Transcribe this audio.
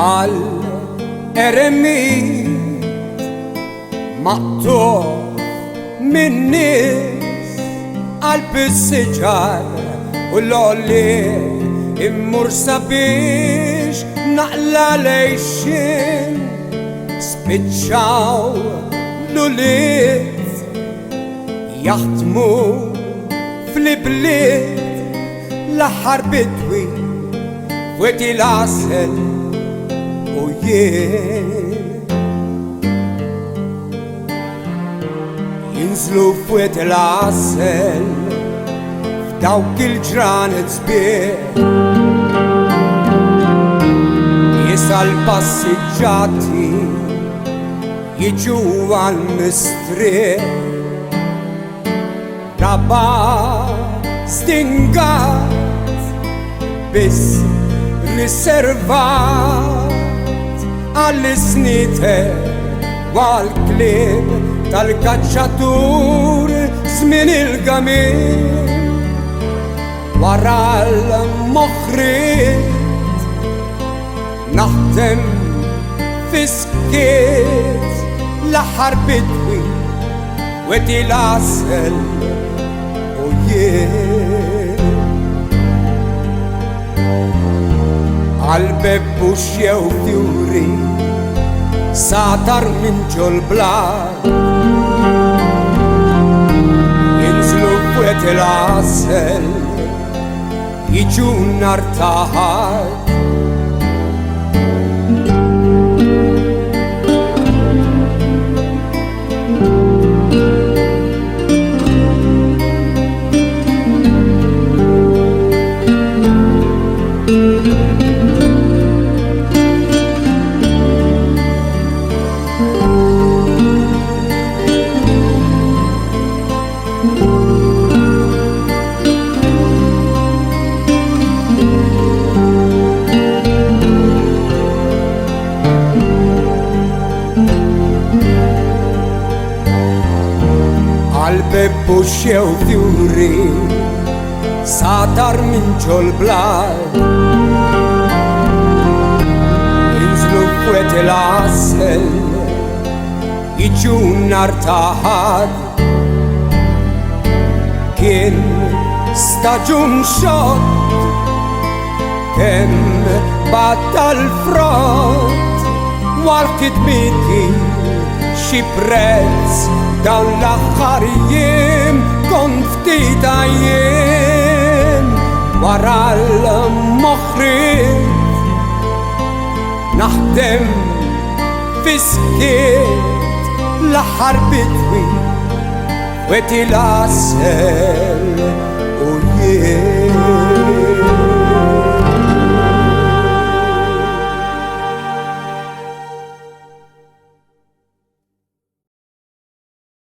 għal eremi maqtuħ min nies għal bissiġar u l-olli immur sabiex naqla lejxin spiċċaw l-uliet jaħdmu fl-ibliet l-aħħar bidwi fweti l-asel u jien jinżlu fweti l-asel f'dawk il-ġranet sbieħ jisal passiġġati jiġu għal-mistrieħ raba stingat biss riservat għall-isnite għal-klib tal-kaċċatur żmien il-gamil wara l-moħħriet naħdem fiskiet l-aħħar bidwi weti l-asel u jien għal-bebbu xjew fjuri satar minn ġol-blar jinżlu weti l-asel jiġu nar taħat għal-bebbu xjew fjuri satar minn ġol-blar jinżlu fweti l-asel jiġu nar taħat kien staġun xott kien batta l-frott wal-kitmiti xi prezz dawn l-aħħar jiem kont ftit jiem wara l-moħħriet naħdem fiskiet l-aħħar bidwi weti l-asel u jien